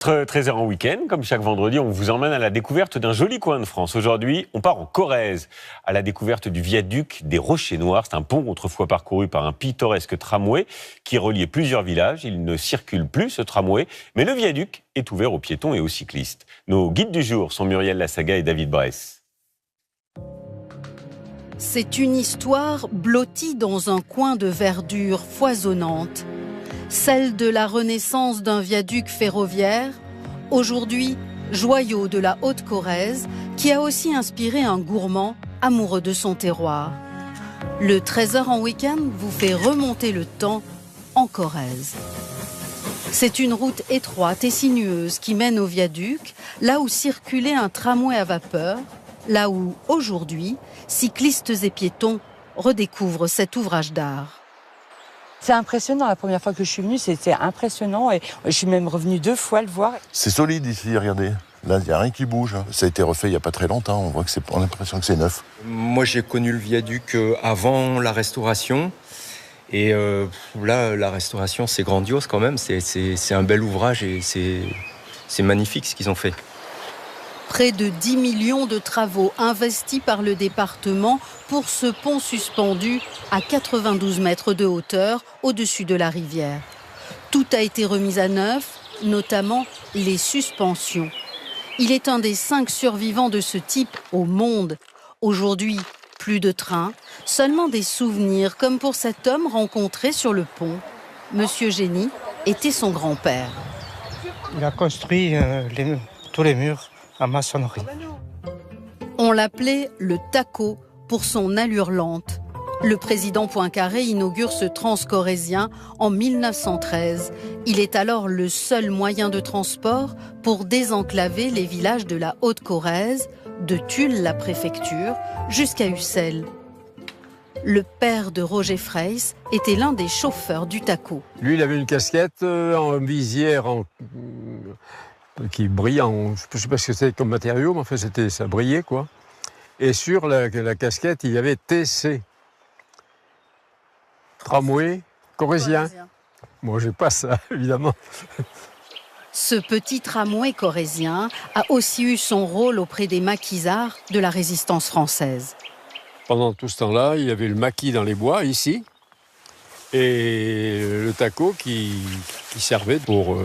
13h en week-end, comme chaque vendredi, on vous emmène à la découverte d'un joli coin de France. Aujourd'hui, on part en Corrèze, à la découverte du viaduc des Rochers Noirs. C'est un pont autrefois parcouru par un pittoresque tramway qui reliait plusieurs villages. Il ne circule plus, ce tramway, mais le viaduc est ouvert aux piétons et aux cyclistes. Nos guides du jour sont Muriel Lassaga et David Bress. C'est une histoire blottie dans un coin de verdure foisonnante. Celle de la renaissance d'un viaduc ferroviaire, aujourd'hui joyau de la Haute-Corrèze, qui a aussi inspiré un gourmand amoureux de son terroir. Le 13h en week-end vous fait remonter le temps en Corrèze. C'est une route étroite et sinueuse qui mène au viaduc, là où circulait un tramway à vapeur, là où, aujourd'hui, cyclistes et piétons redécouvrent cet ouvrage d'art. C'est impressionnant, la première fois que je suis venue, c'était impressionnant et je suis même revenue 2 fois le voir. C'est solide ici, regardez. Là, il n'y a rien qui bouge. Ça a été refait il n'y a pas très longtemps, on a l'impression que c'est neuf. Moi, j'ai connu le viaduc avant la restauration. Et là, la restauration, c'est grandiose quand même. C'est un bel ouvrage et c'est magnifique ce qu'ils ont fait. Près de 10 millions de travaux investis par le département pour ce pont suspendu à 92 mètres de hauteur au-dessus de la rivière. Tout a été remis à neuf, notamment les suspensions. Il est un des 5 survivants de ce type au monde. Aujourd'hui, plus de trains, seulement des souvenirs, comme pour cet homme rencontré sur le pont. Monsieur Génie était son grand-père. Il a construit tous les murs à maçonnerie. On l'appelait le Taco pour son allure lente. Le président Poincaré inaugure ce transcorrézien en 1913. Il est alors le seul moyen de transport pour désenclaver les villages de la Haute-Corrèze, de Tulle, la préfecture, jusqu'à Ussel. Le père de Roger Freyss était l'un des chauffeurs du Taco. Lui, il avait une casquette en visière qui brillait, je ne sais pas ce que c'était comme matériau, mais enfin ça brillait quoi. Et sur la casquette, il y avait TC, tramway corrézien. Moi, j'ai pas ça, évidemment. Ce petit tramway corrézien a aussi eu son rôle auprès des maquisards de la résistance française. Pendant tout ce temps-là, il y avait le maquis dans les bois, ici, et le taco qui servait pour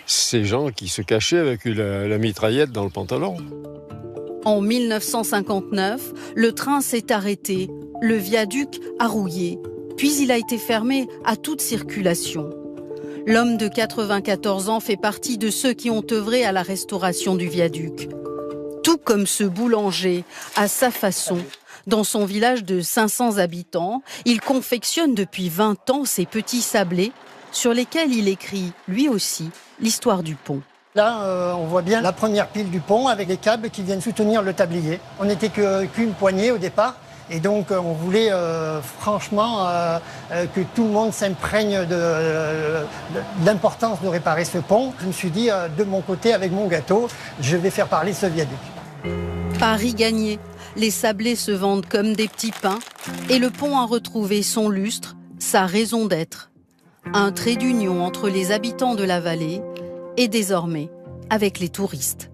ces gens qui se cachaient avec la mitraillette dans le pantalon. En 1959, le train s'est arrêté, le viaduc a rouillé, puis il a été fermé à toute circulation. L'homme de 94 ans fait partie de ceux qui ont œuvré à la restauration du viaduc. Tout comme ce boulanger, à sa façon. Dans son village de 500 habitants, il confectionne depuis 20 ans ces petits sablés sur lesquels il écrit, lui aussi, l'histoire du pont. Là, on voit bien la première pile du pont avec les câbles qui viennent soutenir le tablier. On n'était qu'une poignée au départ. Et donc, on voulait franchement que tout le monde s'imprègne de l'importance de réparer ce pont. Je me suis dit, de mon côté, avec mon gâteau, je vais faire parler ce viaduc. Paris gagné. Les sablés se vendent comme des petits pains. Et le pont a retrouvé son lustre, sa raison d'être. Un trait d'union entre les habitants de la vallée et désormais avec les touristes.